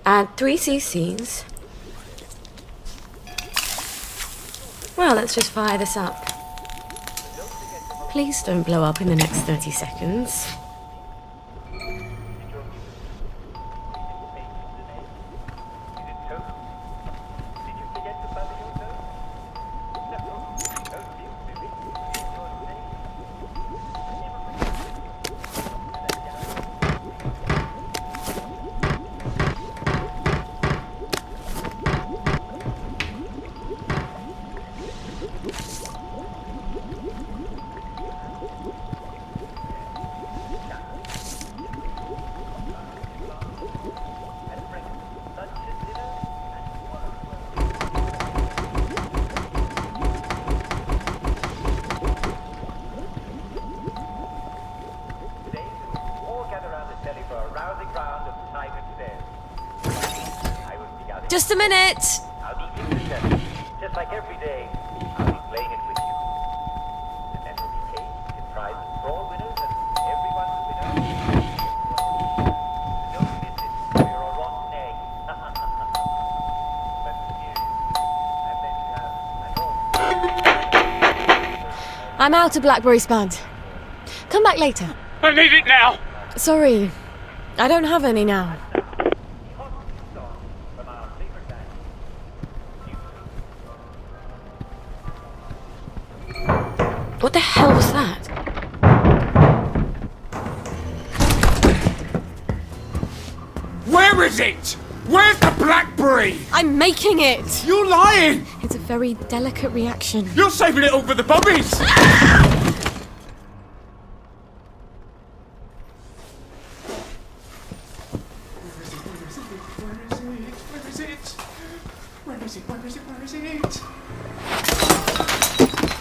Add 3 cc's. Well, let's just fire this up. Please don't blow up in the next 30 seconds. Just a minute! I'll be interested. Just like every day, I'll be playing it with you. And then will be cakes and prizes for all winners and everyone who wins. Don't miss it, or you're a rotten egg. But seriously, I bet you have an I'm out of blackberry spud. Come back later. I need it now! Sorry, I don't have any now. What the hell was that? Where is it? Where's the blackberry? I'm making it! You're lying! It's a very delicate reaction. You're saving it all for the bobbies!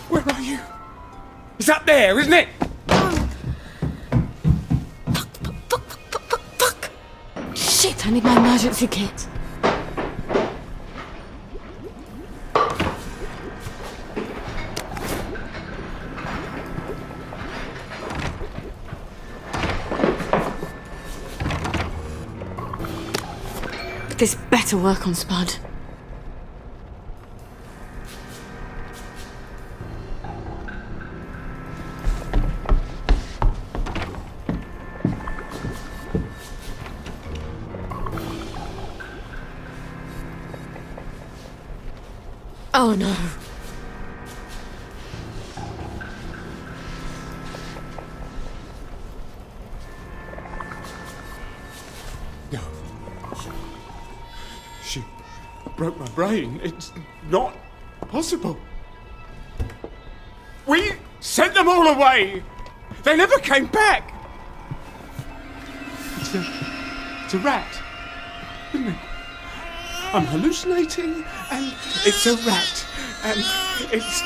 Where are you? It's up there, isn't it? Fuck! Shit, I need my emergency kit. This better work on Spud. Oh no. No. She broke my brain. It's not possible. We sent them all away. They never came back. It's a rat, isn't it? I'm hallucinating, and it's a rat, and it's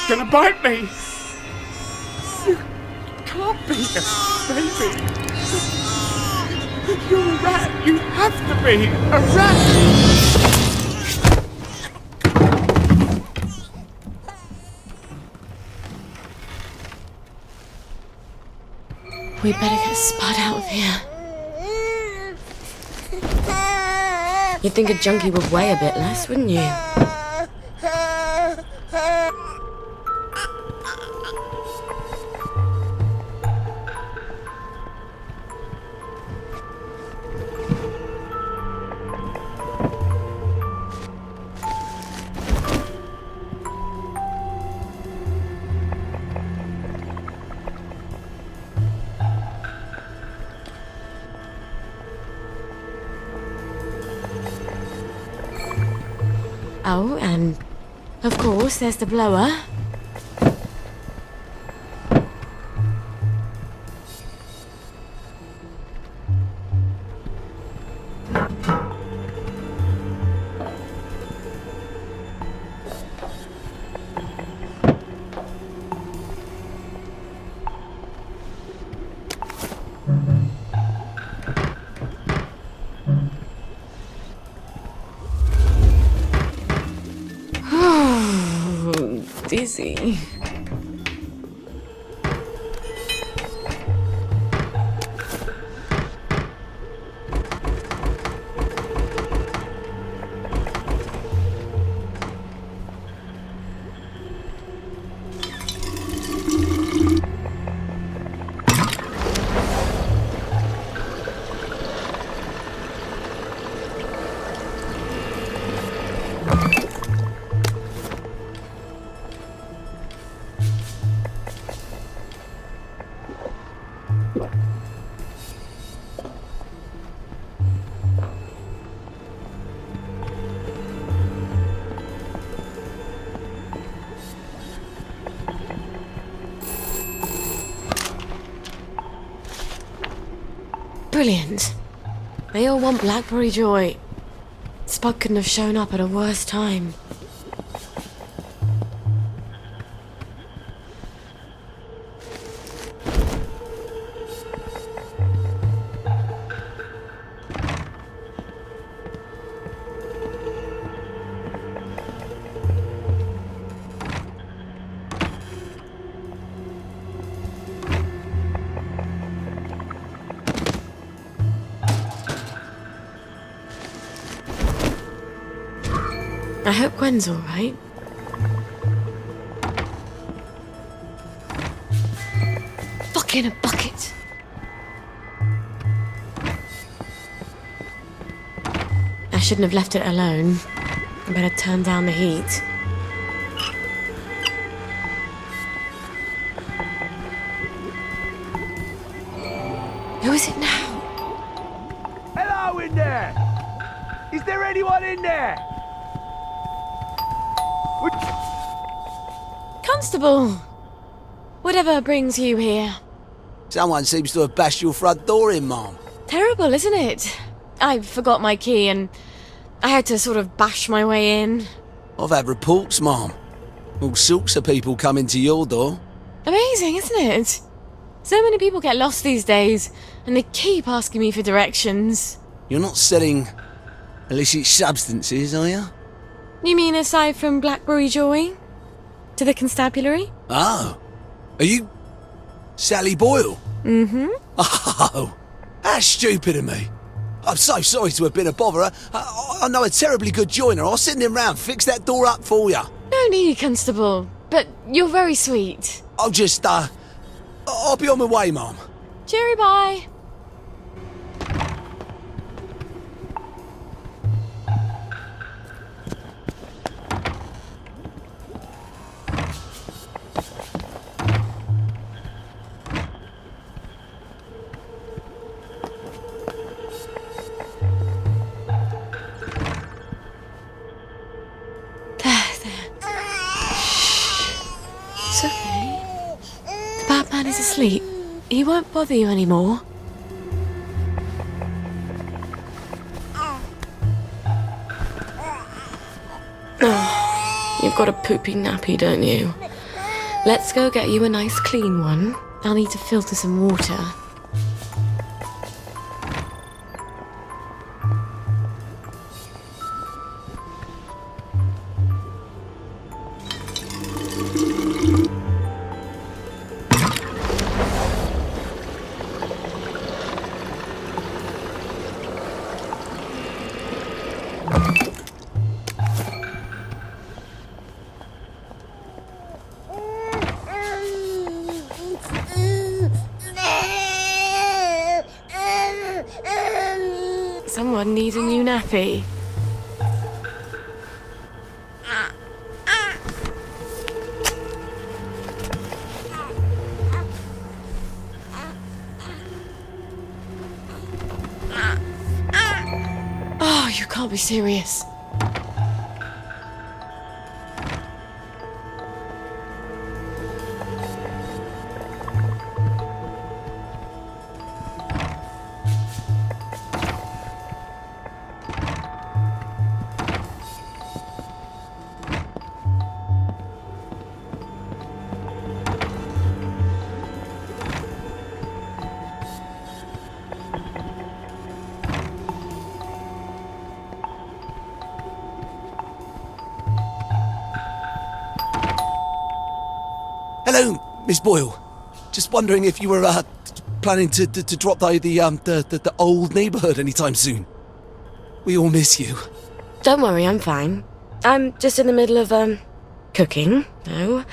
gonna bite me. You can't be a baby. You're a rat. You have to be a rat. We better get Spud out of here. You'd think a junkie would weigh a bit less, wouldn't you? Oh, and of course there's the blower. Dizzy. Brilliant. They all want Blackberry Joy. Spud couldn't have shown up at a worse time. I hope Gwen's alright. Fucking a bucket! I shouldn't have left it alone. I better turn down the heat. Who is it now? Hello in there! Is there anyone in there? Constable! Whatever brings you here. Someone seems to have bashed your front door in, Mom. Terrible, isn't it? I forgot my key and I had to sort of bash my way in. I've had reports, Mom. All sorts of people coming to your door. Amazing, isn't it? So many people get lost these days and they keep asking me for directions. You're not selling illicit substances, are you? You mean aside from Blackberry Joy? To the constabulary? Oh. Are you Sally Boyle? Mm-hmm. Oh, how stupid of me. I'm so sorry to have been a bother. I know a terribly good joiner. I'll send him round, fix that door up for you. No need, Constable. But you're very sweet. I'll just, I'll be on my way, Mom. Cheery bye. It's okay. The bad man is asleep. He won't bother you anymore. Oh, you've got a poopy nappy, don't you? Let's go get you a nice clean one. I'll need to filter some water. Someone needs a new nappy. Oh, you can't be serious. Hello, Miss Boyle. Just wondering if you were planning to drop by the old neighbourhood anytime soon. We all miss you. Don't worry, I'm fine. I'm just in the middle of, cooking, no.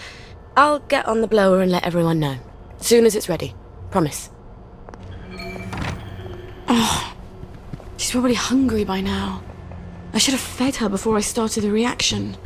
I'll get on the blower and let everyone know. As soon as it's ready. Promise. Oh, she's probably hungry by now. I should have fed her before I started the reaction.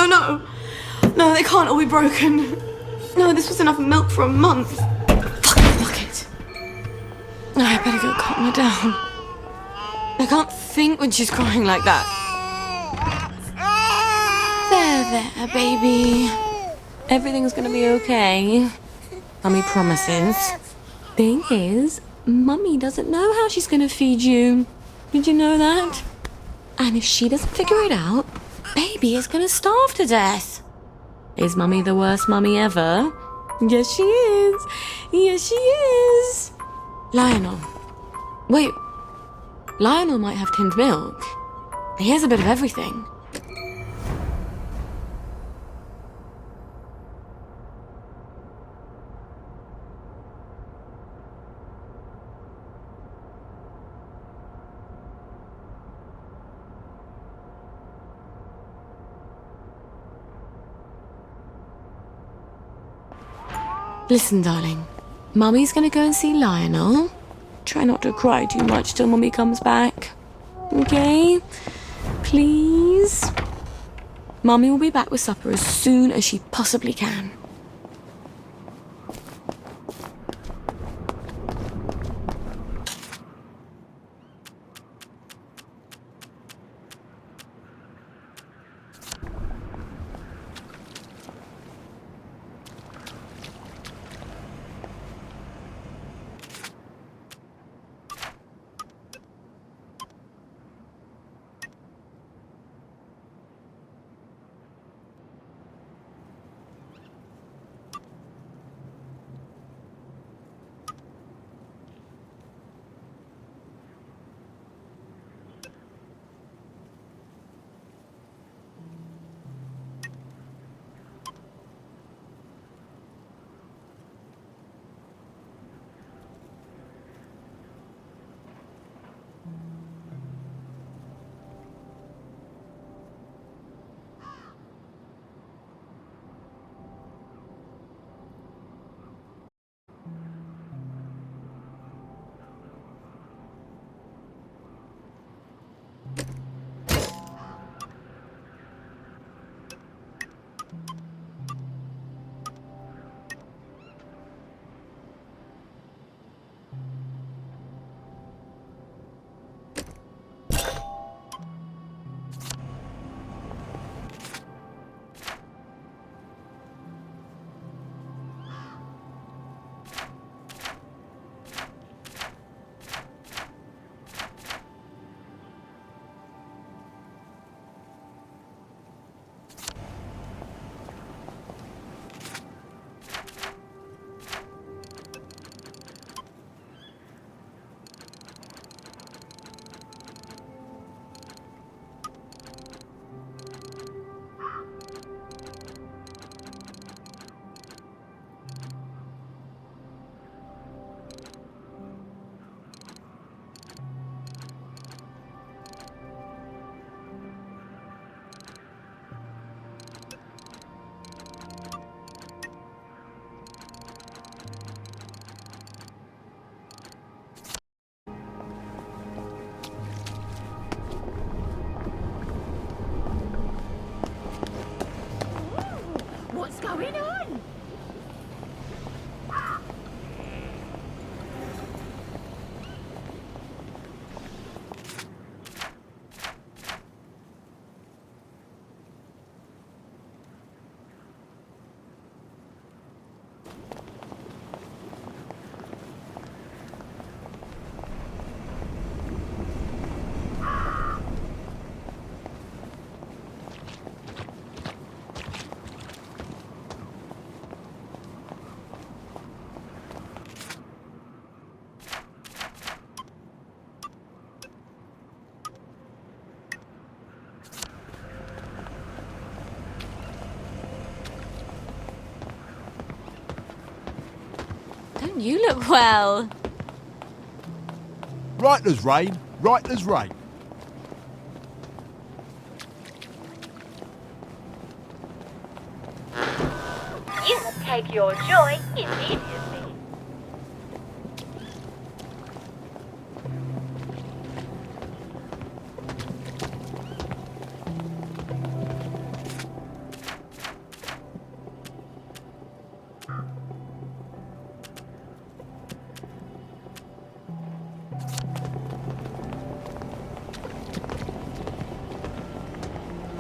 No. No, they can't all be broken. No, this was enough milk for a month. Fucking bucket. I better go calm her down. I can't think when she's crying like that. There, baby. Everything's gonna be okay. Mummy promises. Thing is, Mummy doesn't know how she's gonna feed you. Did you know that? And if she doesn't figure it out, Baby is gonna starve to death. Is Mummy the worst mummy ever? Yes, she is. Yes, she is. Lionel. Wait. Lionel might have tinned milk. He has a bit of everything. Listen, darling. Mummy's gonna go and see Lionel. Try not to cry too much till Mummy comes back. Okay? Please? Mummy will be back with supper as soon as she possibly can. Don't you look well? Right as rain, right as rain. You take your joy immediately.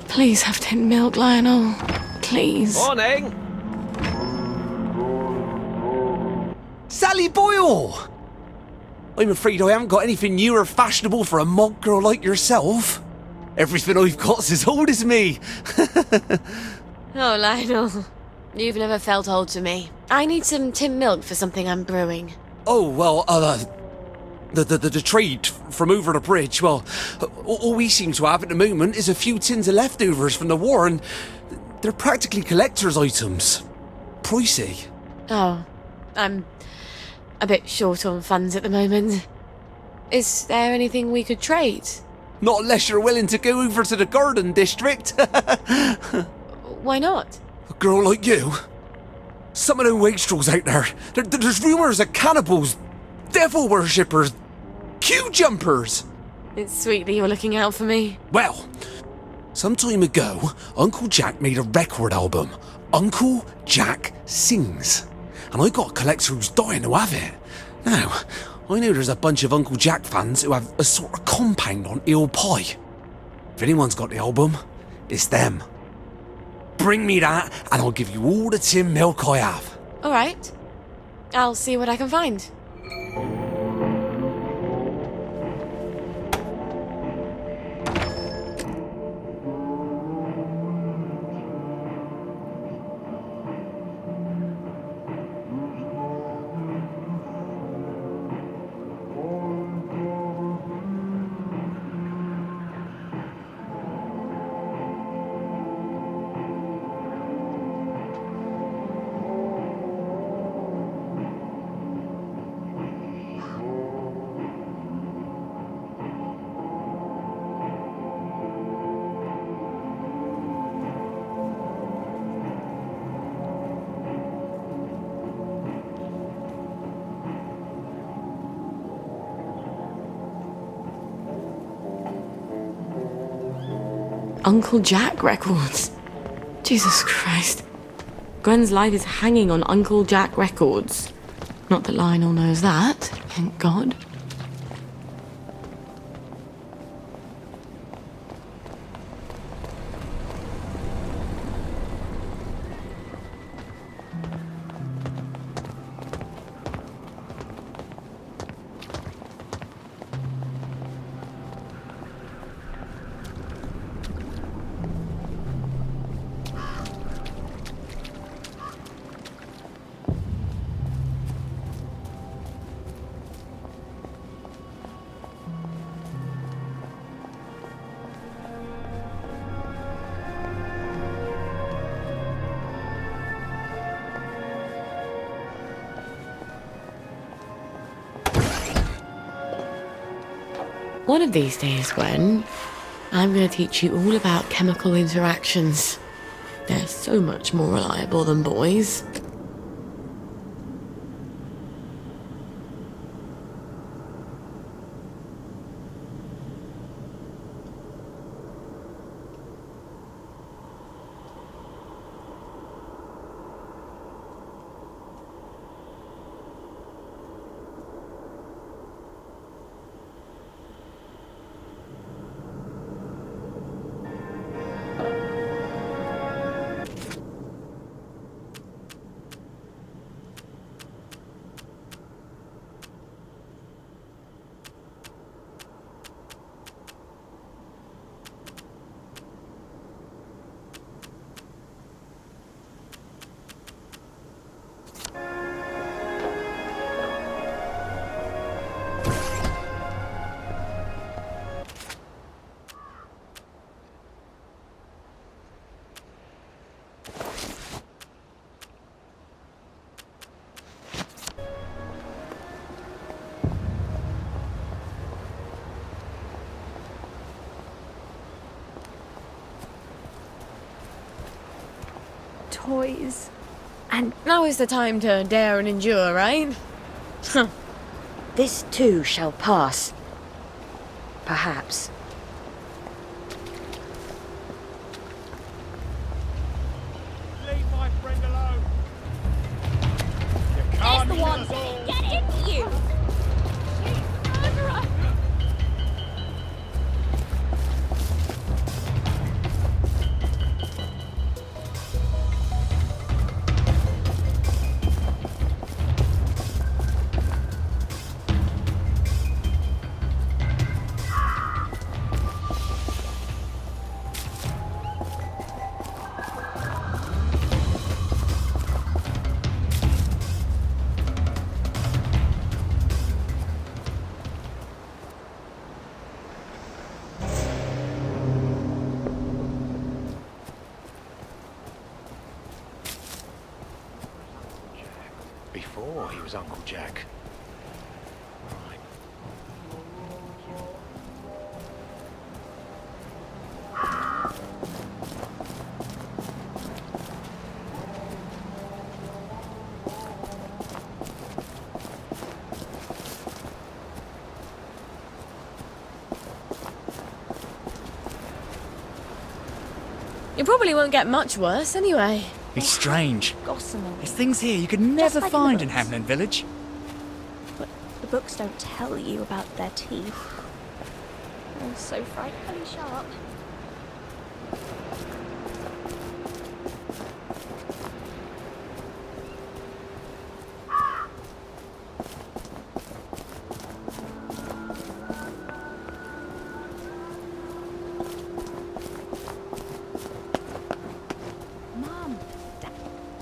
Please have tin milk, Lionel. Please. Morning! Sally Boyle! I'm afraid I haven't got anything new or fashionable for a monk girl like yourself. Everything I've got's as old as me. Oh, Lionel. You've never felt old to me. I need some tin milk for something I'm brewing. Oh, well, the trade from over the bridge, well, all we seem to have at the moment is a few tins of leftovers from the war, and they're practically collector's items. Pricey. Oh, I'm a bit short on funds at the moment. Is there anything we could trade? Not unless you're willing to go over to the garden district. Why not? A girl like you? Some of the wastrels out there's rumours of cannibals, devil worshippers, queue jumpers. It's sweet that you're looking out for me. Well, some time ago, Uncle Jack made a record album, Uncle Jack Sings. And I got a collector who's dying to have it. Now, I know there's a bunch of Uncle Jack fans who have a sort of compound on Eel Pie. If anyone's got the album, it's them. Bring me that, and I'll give you all the tin milk I have. All right. I'll see what I can find. Uncle Jack records. Jesus Christ. Gwen's life is hanging on Uncle Jack records. Not that Lionel knows that, thank God. One of these days, Gwen, I'm going to teach you all about chemical interactions. They're so much more reliable than boys. toys, and Now is the time to dare and endure, right? This too shall pass. Perhaps. Leave my friend alone. You can't There's the kill one. us all. Get in, you! Murderer! Before he was Uncle Jack. Right. You probably won't get much worse anyway. It's strange. gossamer. There's things here you could never like in the find in books. Hamlin Village. But the books don't tell you about their teeth. They're so frightfully sharp. Mum, Dad,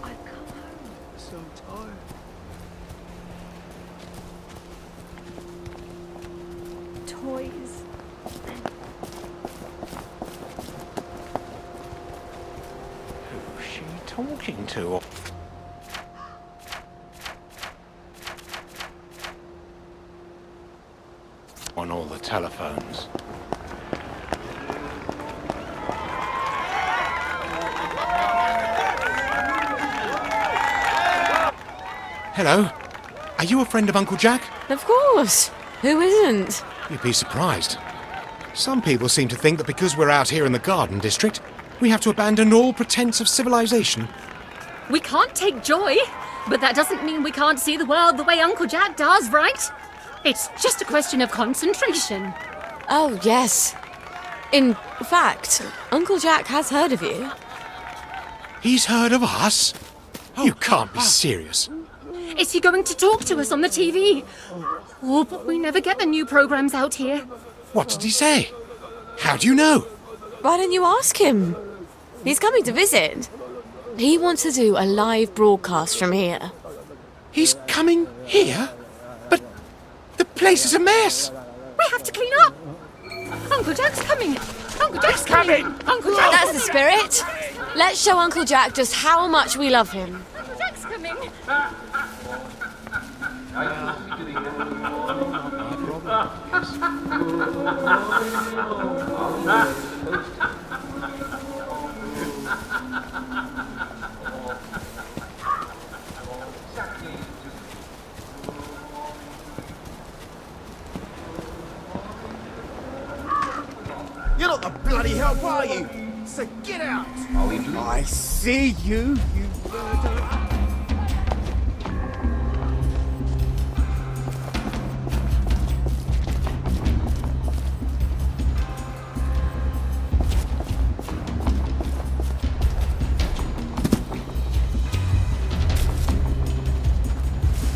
I've come home. So tired. Toys. Who's she talking to? On all the telephones. Hello. Are you a friend of Uncle Jack? Of course. Who isn't? You'd be surprised. Some people seem to think that because we're out here in the Garden District, we have to abandon all pretense of civilization. We can't take joy, but that doesn't mean we can't see the world the way Uncle Jack does, right? It's just a question of concentration. Oh, yes. In fact, Uncle Jack has heard of you. He's heard of us? You can't be serious. Is he going to talk to us on the TV? Oh, but we never get the new programs out here. What did he say? How do you know? Why don't you ask him? He's coming to visit. He wants to do a live broadcast from here. He's coming here? But the place is a mess. We have to clean up. Uncle Jack's coming. Uncle Jack's coming. Uncle Jack. That's the spirit. Let's show Uncle Jack just how much we love him. Uncle Jack's coming. You're not the bloody help, are you? So get out! I see you, you murderer.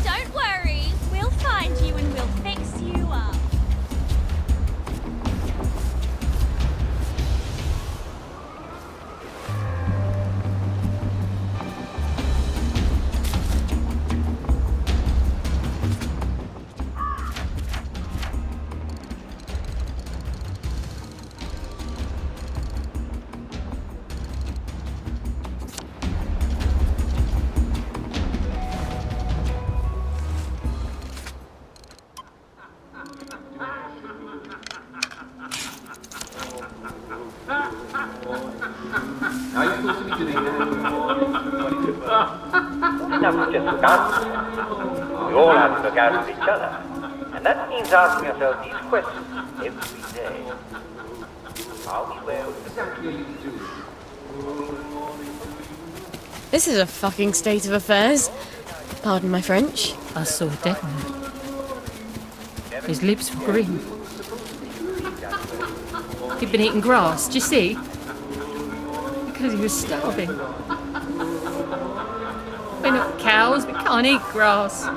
Don't worry, we'll find you and we'll fix you up. Now, we all have to look out for each other. And that means asking yourself these questions every day. Are we where we This is a fucking state of affairs. Pardon my French. I saw Desmond. His lips were green. He'd been eating grass, do you see? Because he was starving. We're not cows, we can't eat grass.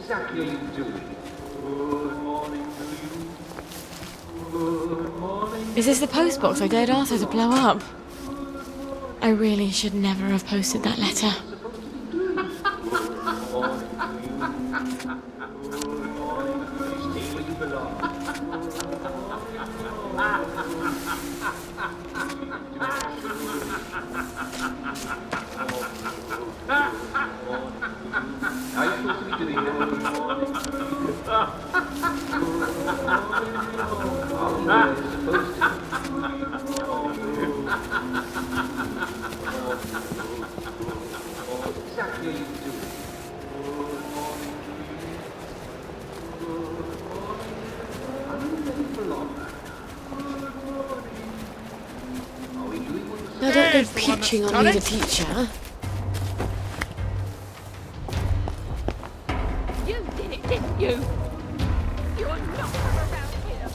exactly are you doing? Good morning to you. Good morning. Is this the post box I dared Arthur to blow up? I really should never have posted that letter. Now don't go peaching on me, the teacher. You did it, didn't you? You're not from around here.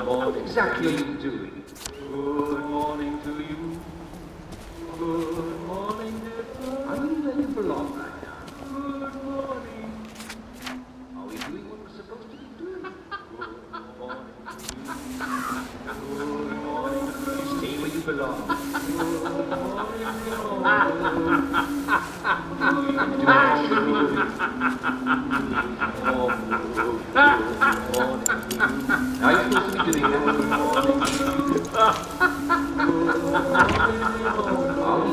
What exactly are you doing? Good morning to you. Good morning, dear. Are you ready for long right now? Good morning. Are we doing what we're supposed to be doing? Good morning to you. Good morning. Stay where you belong.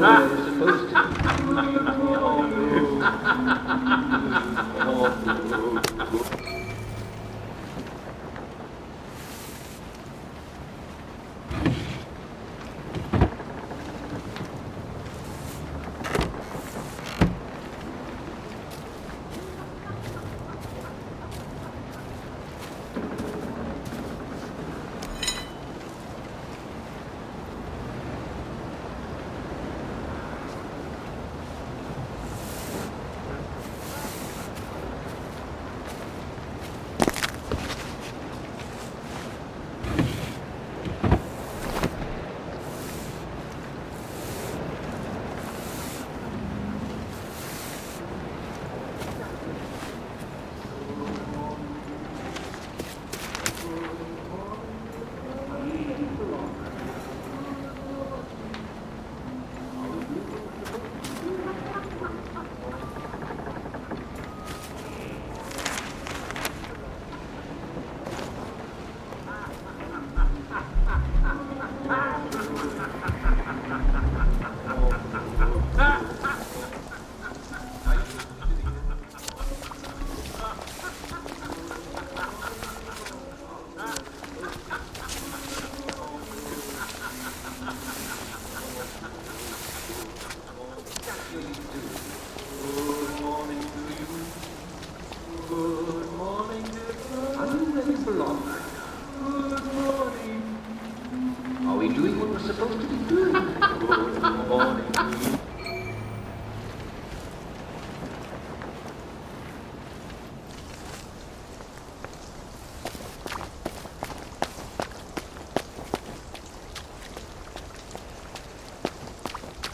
Now you're supposed to be doing that.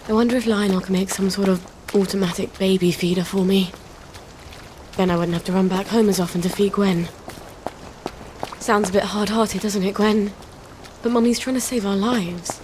I wonder if Lionel can make some sort of automatic baby feeder for me. Then I wouldn't have to run back home as often to feed Gwen. Sounds a bit hard-hearted, doesn't it, Gwen? But Mummy's trying to save our lives.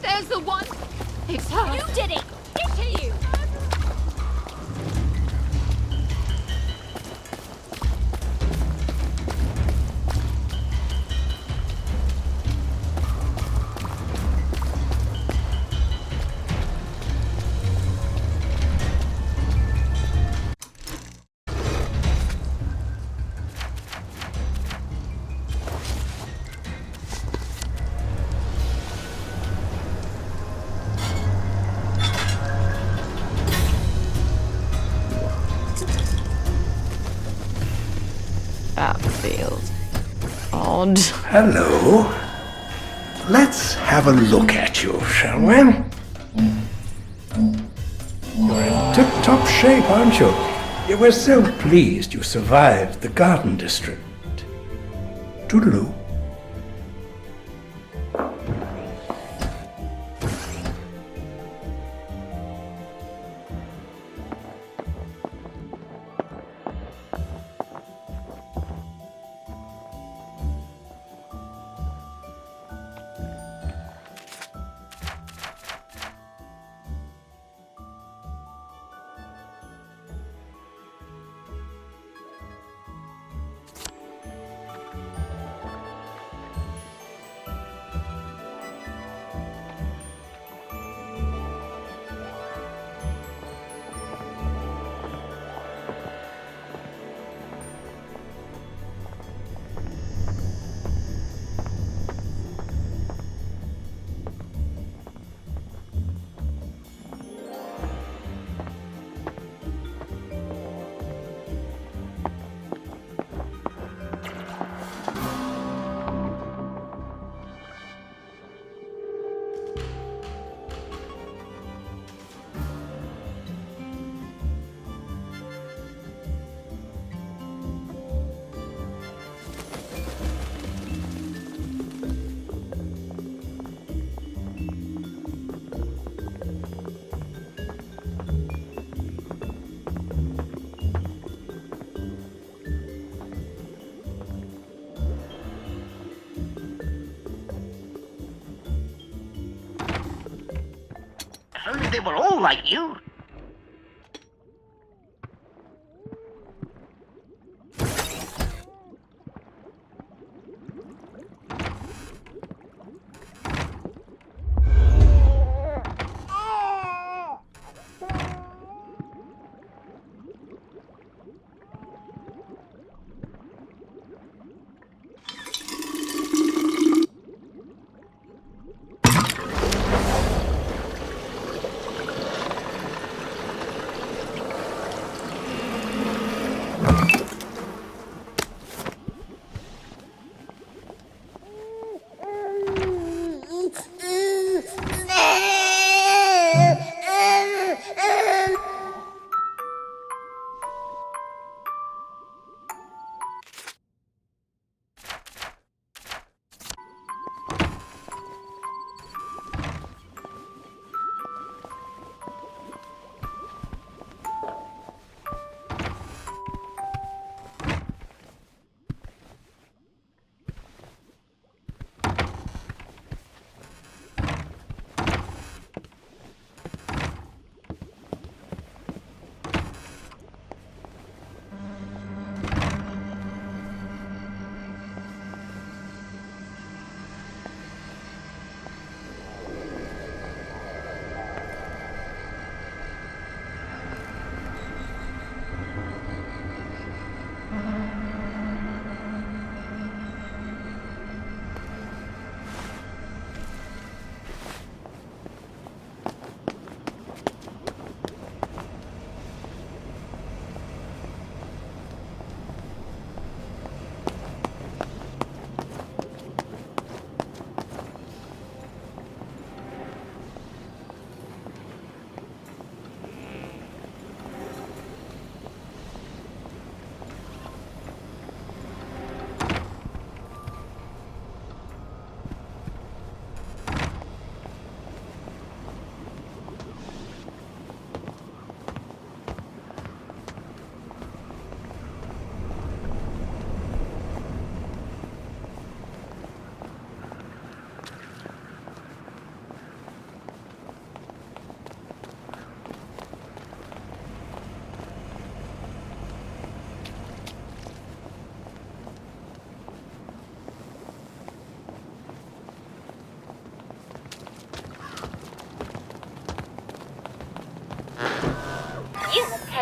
There's the one! It's her! You did it! Get to you! That feels odd. Hello. Let's have a look at you, shall we? You're in tip-top shape, aren't you? You were so pleased you survived the Garden District. Toodaloo. If only they were all like you.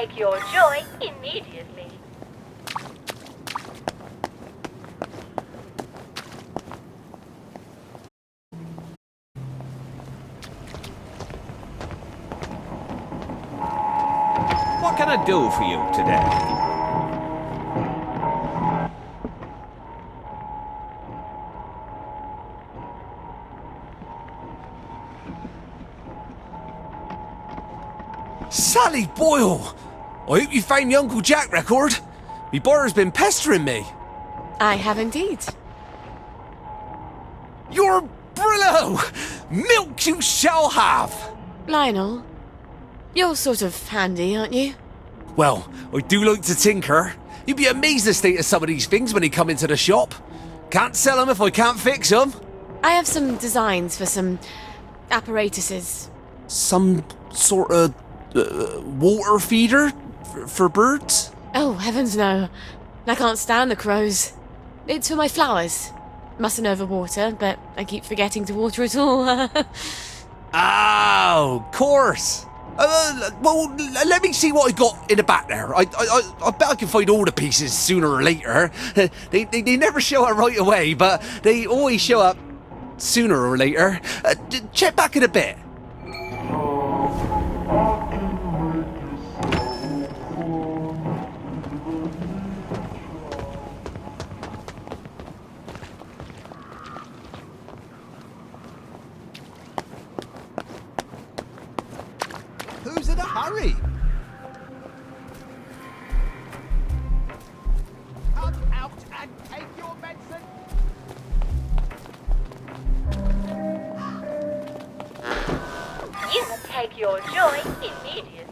take your joy immediately. What can I do for you today? Sally Boyle! I hope you found my Uncle Jack record. Me brother's been pestering me. I have indeed. You're Brillo! Milk you shall have! Lionel, you're sort of handy, aren't you? Well, I do like to tinker. You'd be amazed at the state of some of these things when they come into the shop. Can't sell them if I can't fix them. I have some designs for some apparatuses. Some sort of water feeder for birds? Oh, heavens no. I can't stand the crows. It's for my flowers. Mustn't overwater, but I keep forgetting to water it all. Oh, of course. Well, let me see what I got in the back there. I bet I can find all the pieces sooner or later. They never show up right away, but they always show up sooner or later. Check back in a bit. Who's in a hurry? Come out and take your medicine. You take your joy immediately.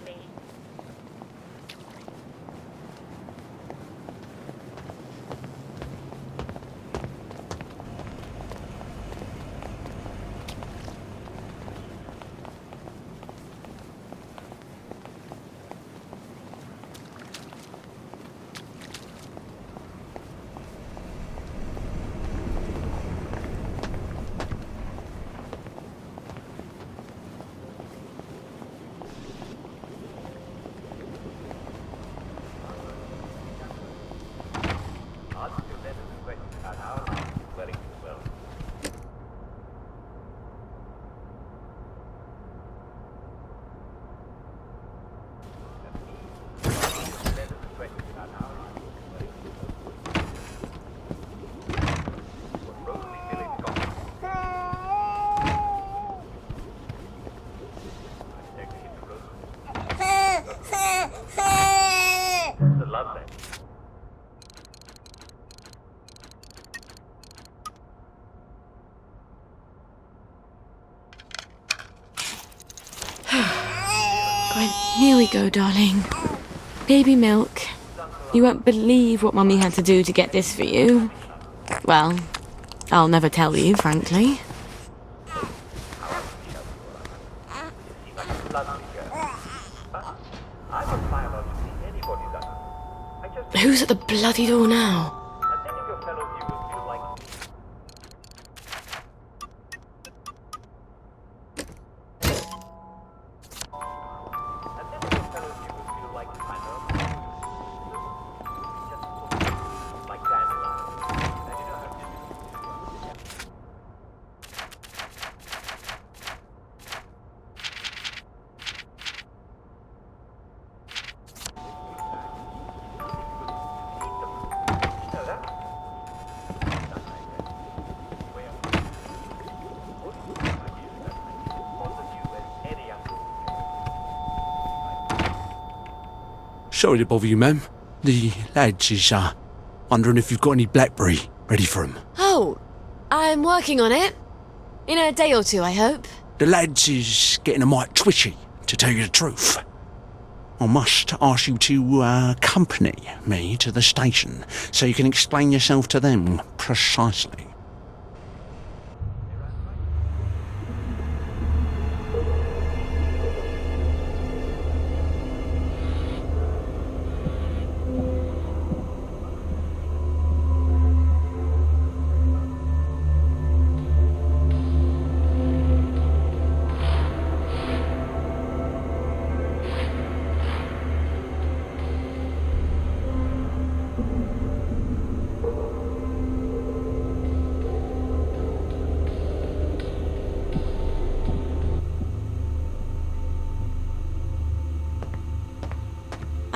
Gwen, here we go, darling. Baby milk. You won't believe what Mummy had to do to get this for you. Well, I'll never tell you, frankly. Who's at the bloody door now? Sorry to bother you, ma'am. The lads is, wondering if you've got any blackberry ready for 'em. Oh, I'm working on it. In a day or two, I hope. The lads is getting a mite twitchy, to tell you the truth. I must ask you to accompany me to the station so you can explain yourself to them precisely.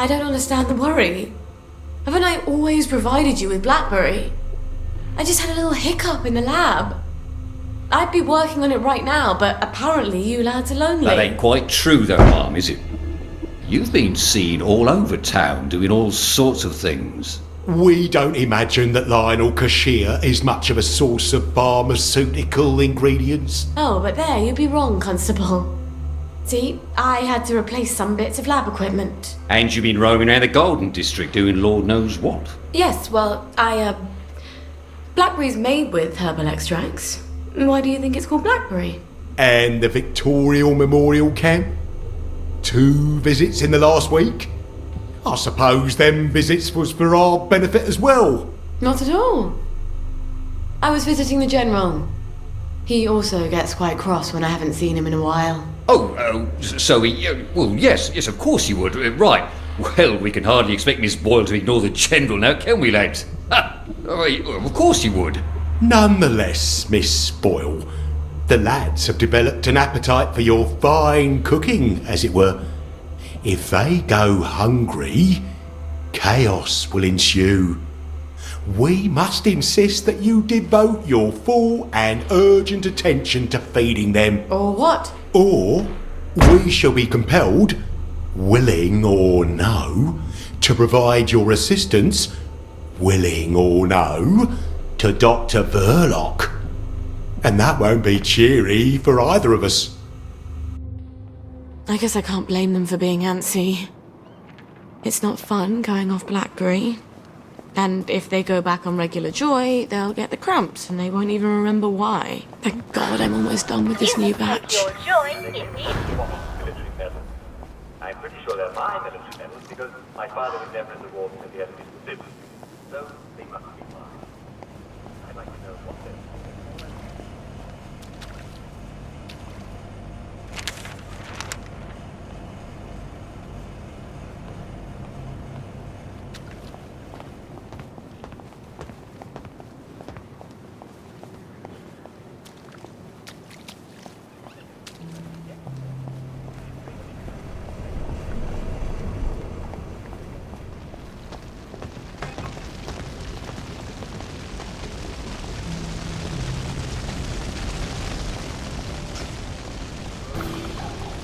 I don't understand the worry. Haven't I always provided you with Blackberry? I just had a little hiccup in the lab. I'd be working on it right now, but apparently you lads are lonely. That ain't quite true though, Mum, is it? You've been seen all over town doing all sorts of things. We don't imagine that Lionel Cashier is much of a source of pharmaceutical ingredients. Oh, but there, you'd be wrong, Constable. See, I had to replace some bits of lab equipment. And you've been roaming around the Golden District doing Lord knows what. Yes, well, Blackberry's made with herbal extracts. Why do you think it's called Blackberry? And the Victorial Memorial Camp? 2 visits in the last week? I suppose them visits was for our benefit as well. Not at all. I was visiting the General. He also gets quite cross when I haven't seen him in a while. So he... well, yes, of course you would. Right. Well, we can hardly expect Miss Boyle to ignore the General now, can we, lads? Of course you would. Nonetheless, Miss Boyle, the lads have developed an appetite for your fine cooking, as it were. If they go hungry, chaos will ensue. We must insist that you devote your full and urgent attention to feeding them. Or what? Or we shall be compelled, willing or no, to provide your assistance, willing or no, to Dr. Verloc. And that won't be cheery for either of us. I guess I can't blame them for being antsy. It's not fun going off Blackberry. And if they go back on regular Joy, they'll get the cramps and they won't even remember why. Thank God I'm almost done with this new batch. Your joy immediately. Military medals. I'm pretty sure they're my military medals because my father was never in the war because he had a Mississippi. So they must be mine. I'd like to know what they're.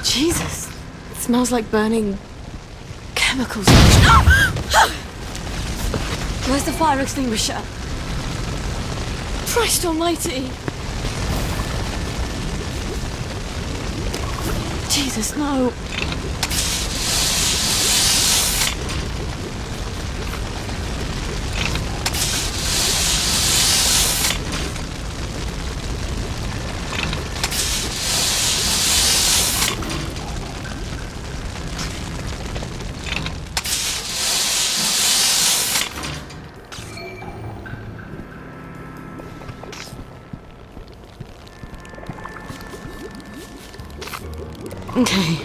Jesus, it smells like burning chemicals. Where's the fire extinguisher? Christ almighty! Jesus, no. Okay,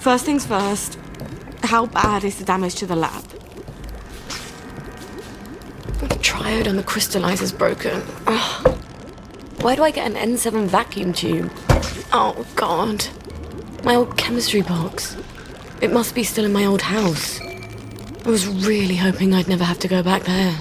first things first, how bad is the damage to the lab? The triode on the crystallizer's broken. Ugh. Why do I get an N7 vacuum tube? Oh God, my old chemistry box. It must be still in my old house. I was really hoping I'd never have to go back there.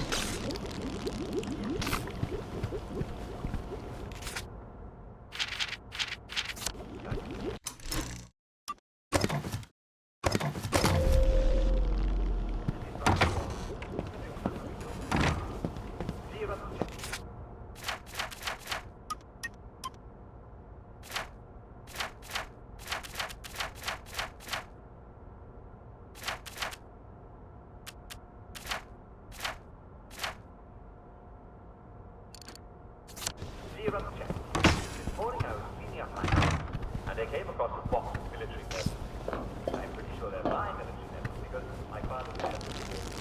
This morning I was cleaning up my house, and I came across a box of military medals. I'm pretty sure they're my military medals because my father was never in the war.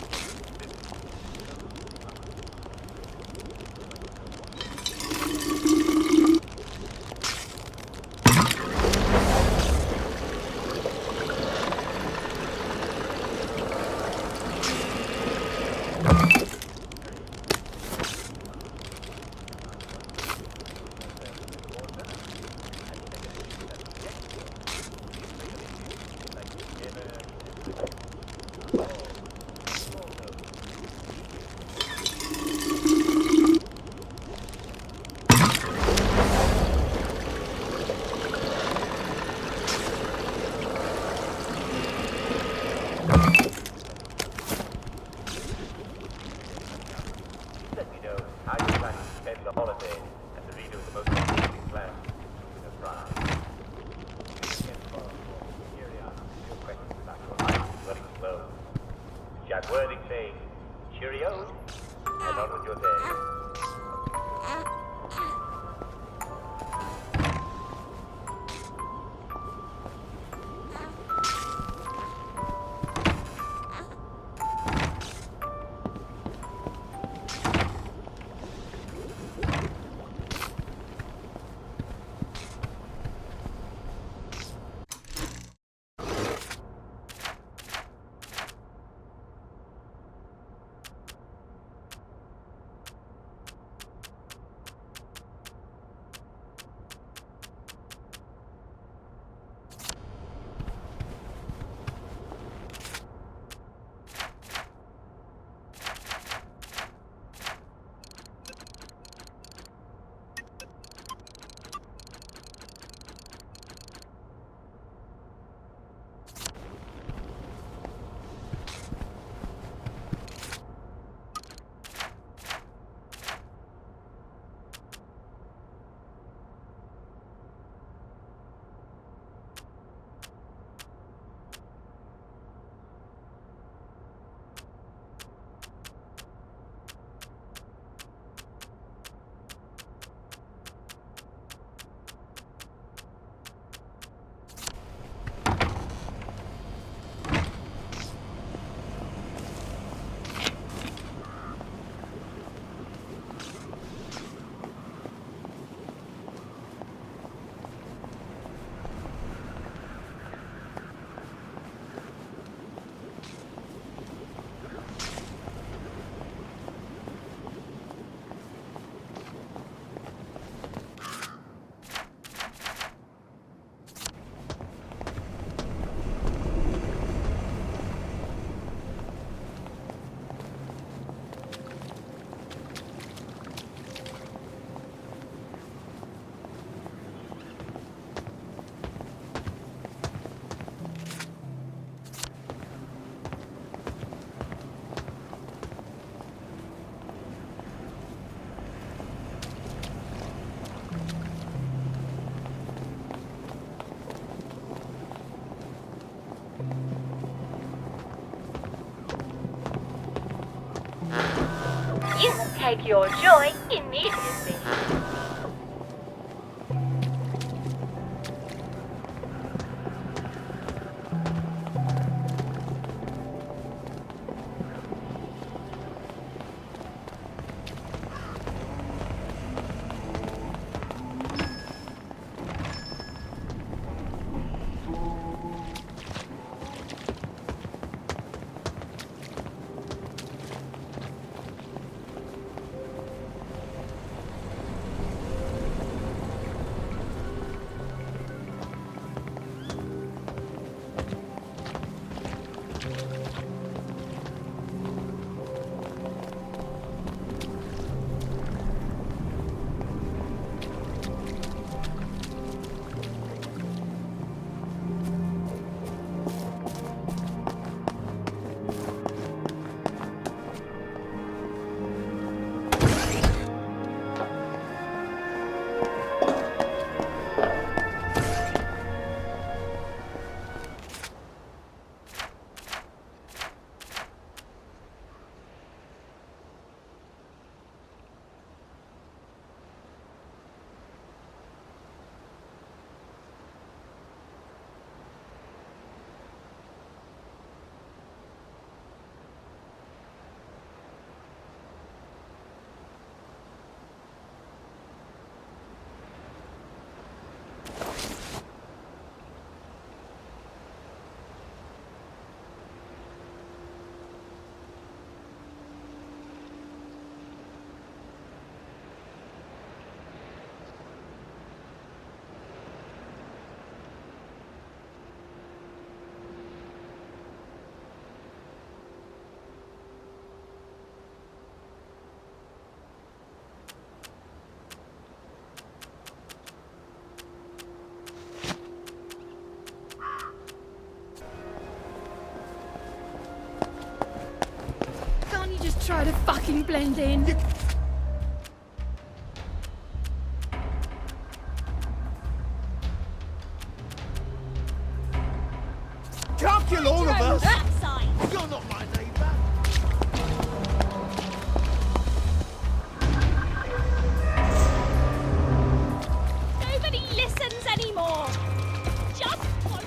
start your day. You will take your joy immediately. Try to fucking blend in. Can't kill all of us! You're not my neighbour! anymore. Just one.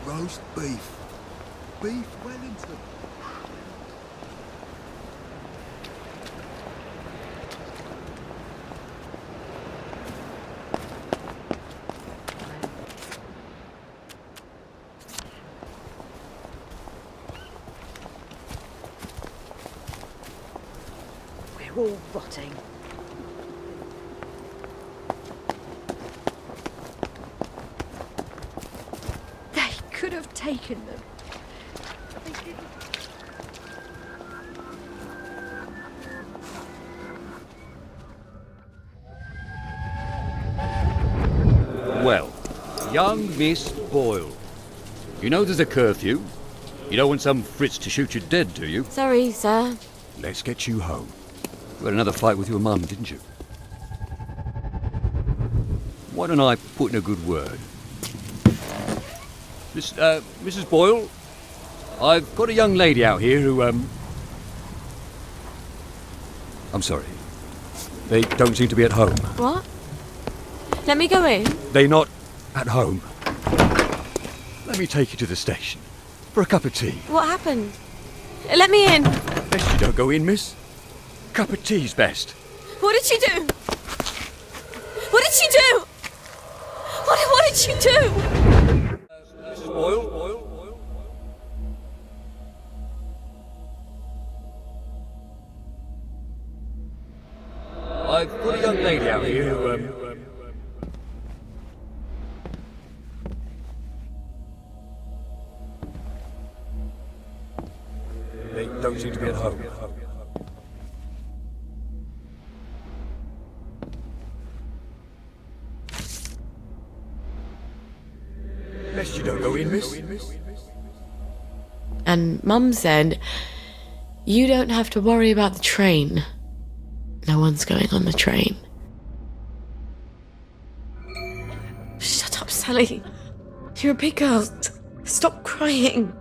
Roast beef. Beef Wellington. We're all rotting. They could have taken them. They didn't. Well, young Miss Boyle. You know there's a curfew. You don't want some Fritz to shoot you dead, do you? Sorry, sir. Let's get you home. You had another fight with your mum, didn't you? Why don't I put in a good word? Mrs. Boyle, I've got a young lady out here who, I'm sorry. They don't seem to be at home. What? Let me go in. They're not at home. Let me take you to the station for a cup of tea. What happened? Let me in. Best you don't go in, miss. Cup of tea's best. What did she do? What did she do? What did she do? Mrs. Boyle? I've got a young lady out here who, they don't seem to be at home. Best you don't go in, miss. And Mum said, you don't have to worry about the train. No one's going on the train. Shut up, Sally. You're a big girl. Stop crying.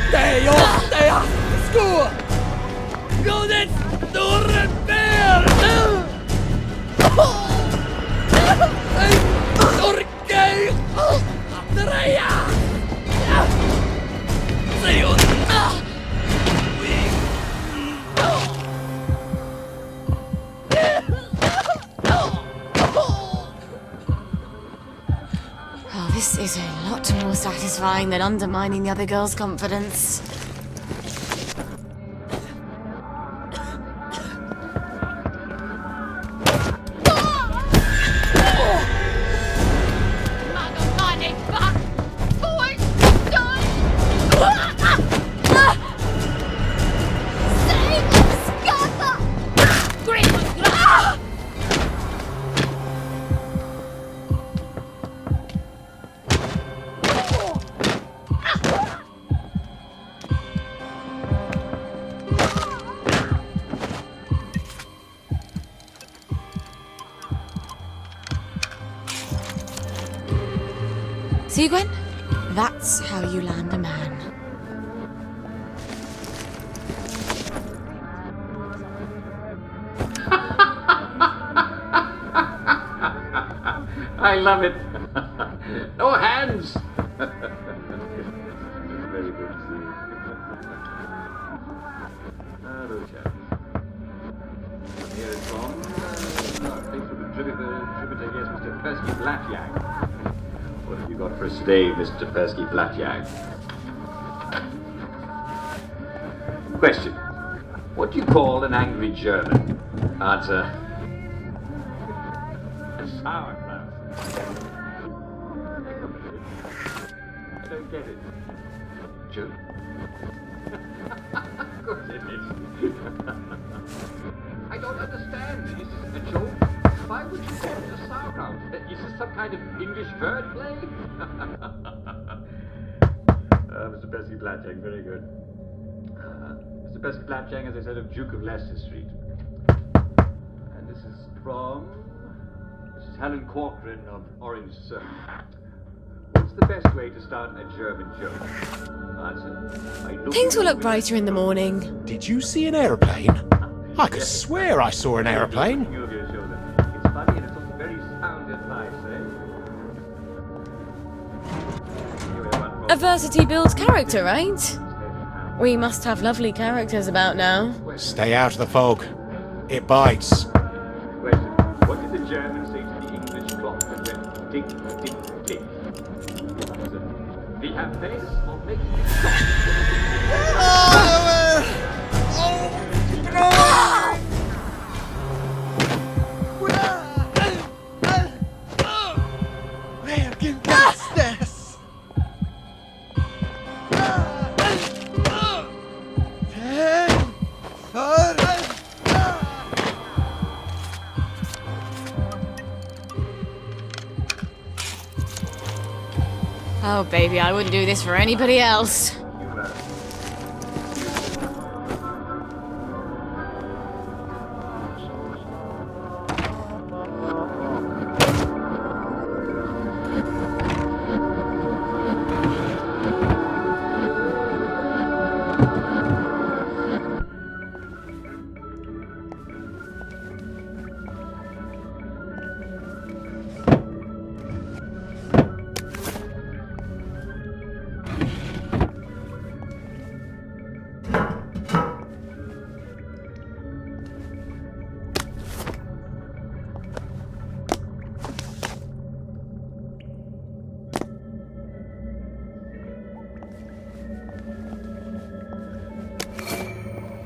Stay off! Score! Go that door bear! Orkej! Andrea! Oh, this is a lot more satisfying than undermining the other girl's confidence. See, Gwen? That's how you land a man. I love it. No hands. Very good to see you. Hello, chaps. Here it's from. Thanks for the tribute, yes, Mr. Persky Blatyak. What have you got for us today, Mr. Persky Blatyak? Question. What do you call an angry German? Answer. A sauerkraut. I don't get it. Joke? Of course it is. I don't understand. Is this a joke? Why would you call it a sauerkraut? Is this some kind of English bird play? Mr. Persky Blatchang, very good. Mr. Persky Blatchang, as I said, of Duke of Leicester Street. And this is from Mrs. Helen Corcoran of Orange Circle. What's the best way to start a German joke? Answer. Things will look brighter in the morning. Did you see an aeroplane? I could swear I saw an aeroplane. It's funny and it's also very sound advice, eh? A Adversity builds character, right? We must have lovely characters about now. Stay out of the fog. It bites. Question. What did the Germans say to the English clock that went tick, tick, tick? We have this or make it Where can this? Oh, baby, I wouldn't do this for anybody else.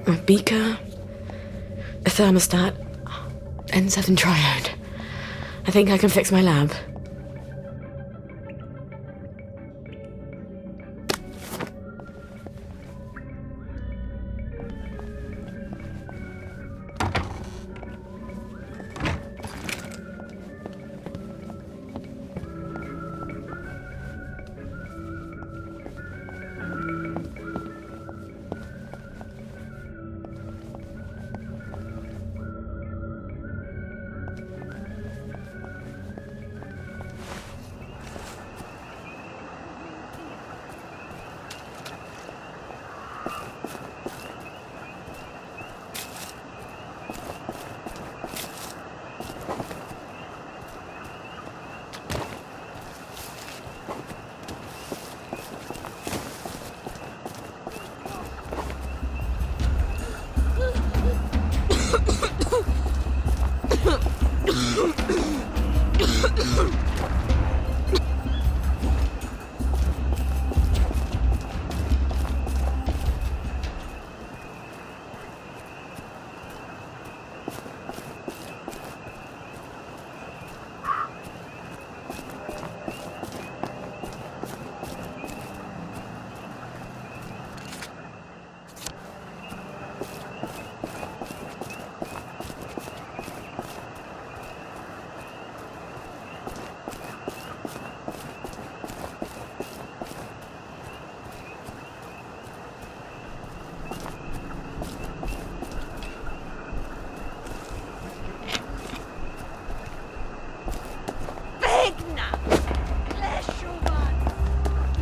A beaker, a thermostat, N7 triode. I think I can fix my lab.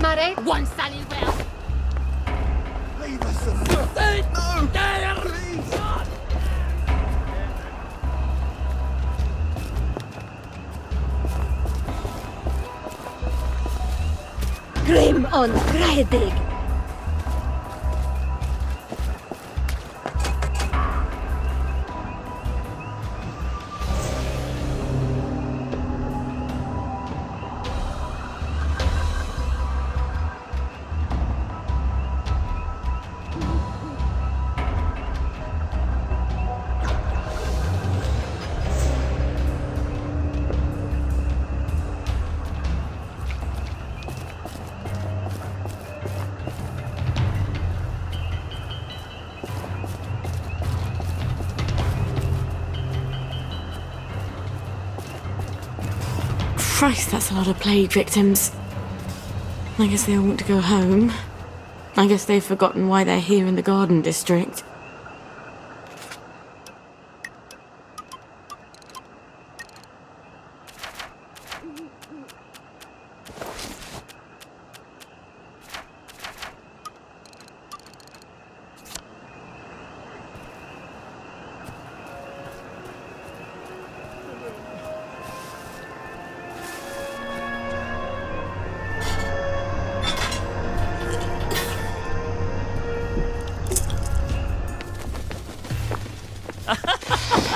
Mare, one Sally well. Leave us alone. No! Please! Grim on Friday. Christ, that's a lot of plague victims. I guess they all want to go home. I guess they've forgotten why they're here in the Garden District.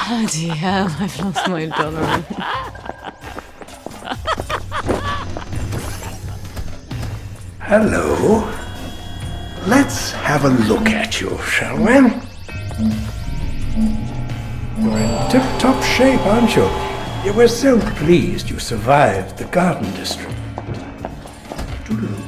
Bloody hell, I've lost my dollar. Hello. Let's have a look at you, shall we? You're in tip-top shape, aren't you? You were so pleased you survived the Garden District. Toodaloo.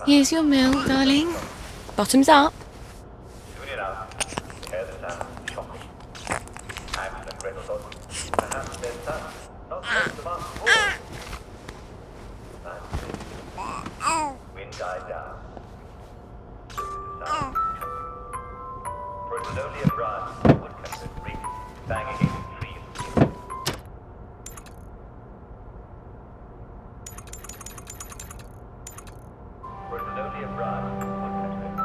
Here's your milk, darling. Bottoms up. Wind died down. For it was only a branch the woodcutter reached, bang against trees. For it was only a branch the woodcutter.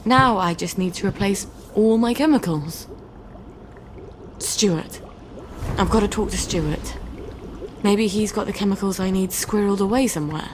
Now I just need to replace all my chemicals. Stuart. I've got to talk to Stuart. Maybe he's got the chemicals I need squirreled away somewhere.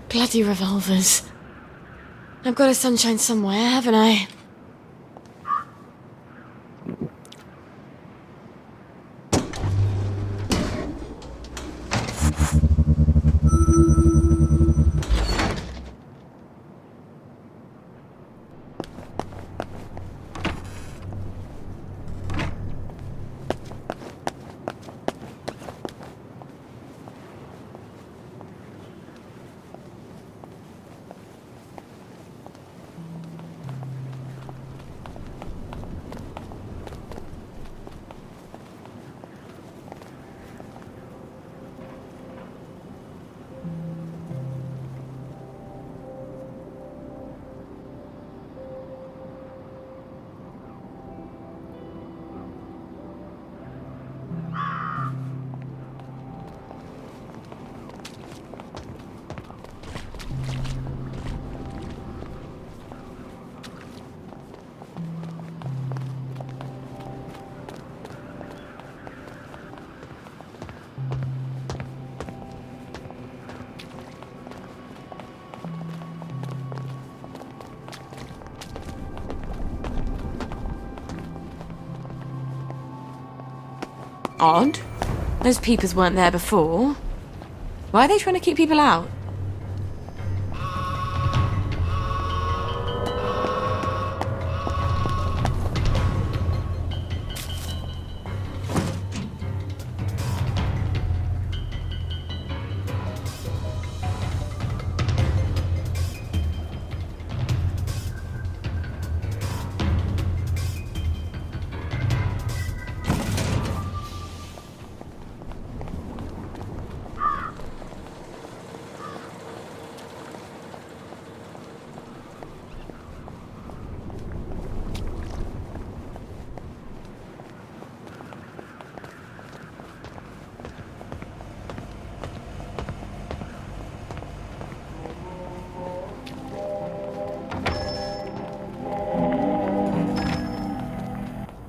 Bloody revolvers. I've got a sunshine somewhere, haven't I? Odd. Those peepers weren't there before. Why are they trying to keep people out?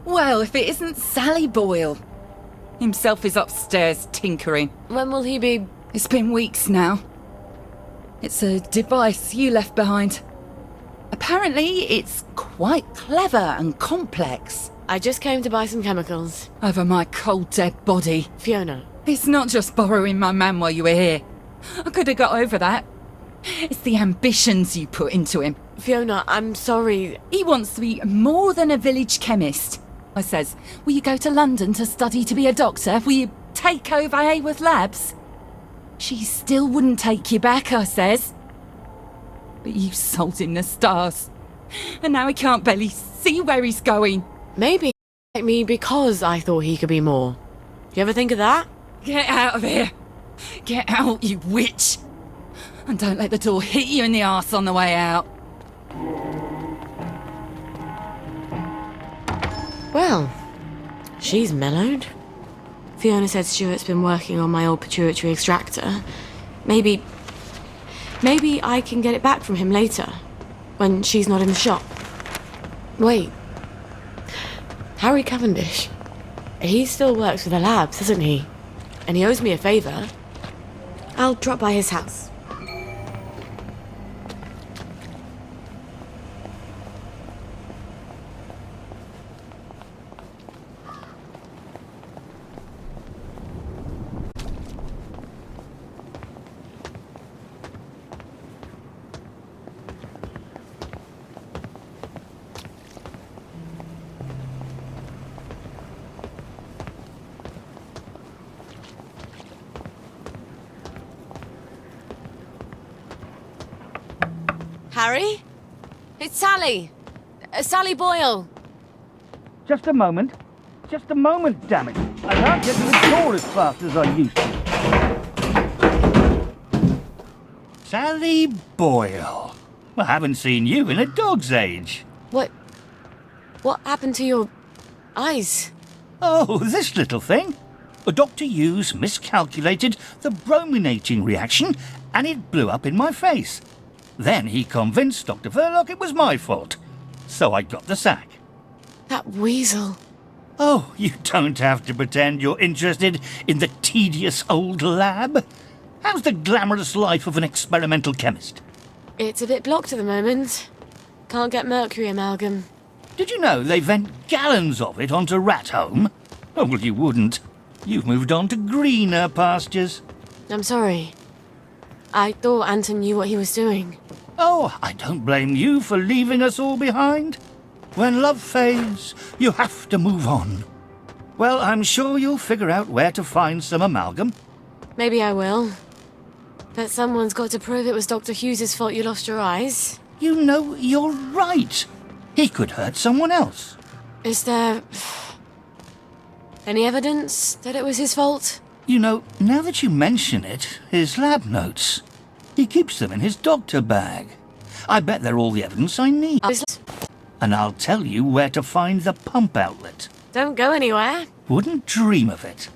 Well, if it isn't Sally Boyle. Himself is upstairs tinkering. When will he be? It's been weeks now. It's a device you left behind. Apparently, it's quite clever and complex. I just came to buy some chemicals. Over my cold, dead body. Fiona. It's not just borrowing my man while you were here. I could have got over that. It's the ambitions you put into him. Fiona, I'm sorry. He wants to be more than a village chemist. I says, will you go to London to study to be a doctor? Will you take over Haworth Labs? She still wouldn't take you back, I says. But you sold him the stars. And now he can't barely see where he's going. Maybe he liked me because I thought he could be more. Do you ever think of that? Get out of here. Get out, you witch. And don't let the door hit you in the arse on the way out. Well, she's mellowed. Fiona said Stuart's been working on my old pituitary extractor. Maybe I can get it back from him later, when she's not in the shop. Wait. Harry Cavendish. He still works for the labs, doesn't he? And he owes me a favour. I'll drop by his house. Harry? It's Sally. Sally Boyle. Just a moment. Just a moment, damn it. I can't get to the door as fast as I used to. Sally Boyle. I haven't seen you in a dog's age. What happened to your eyes? Oh, this little thing. Dr. Hughes miscalculated the brominating reaction and it blew up in my face. Then he convinced Dr. Verloc it was my fault. So I got the sack. That weasel. Oh, you don't have to pretend you're interested in the tedious old lab. How's the glamorous life of an experimental chemist? It's a bit blocked at the moment. Can't get mercury amalgam. Did you know they vent gallons of it onto Rat Home? Oh, well, you wouldn't. You've moved on to greener pastures. I'm sorry. I thought Anton knew what he was doing. Oh, I don't blame you for leaving us all behind. When love fades, you have to move on. Well, I'm sure you'll figure out where to find some amalgam. Maybe I will. But someone's got to prove it was Dr. Hughes' fault you lost your eyes. You know, you're right. He could hurt someone else. Is there any evidence that it was his fault? You know, now that you mention it, his lab notes. He keeps them in his doctor bag. I bet they're all the evidence I need. And I'll tell you where to find the pump outlet. Don't go anywhere. Wouldn't dream of it.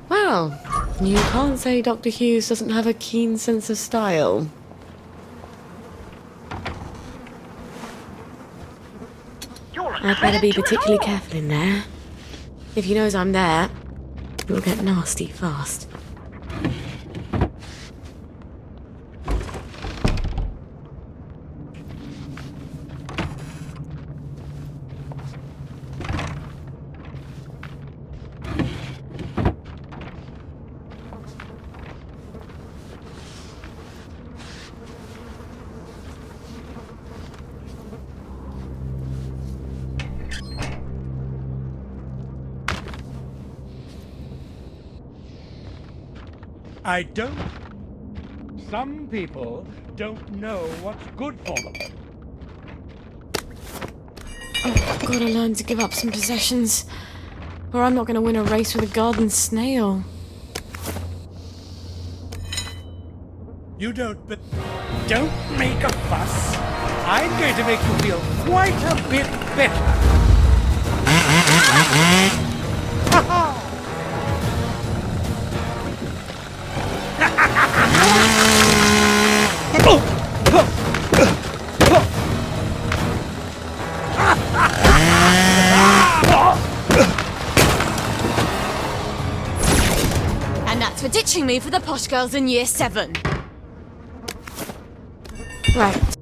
Well, you can't say Dr. Hughes doesn't have a keen sense of style. I'd better be particularly careful in there. If he knows I'm there, it'll get nasty fast. I don't Some people don't know what's good for them. I've got to learn to give up some possessions, or I'm not going to win a race with a garden snail. Don't make a fuss. I'm going to make you feel quite a bit better. And that's for ditching me for the posh girls in year 7. Right.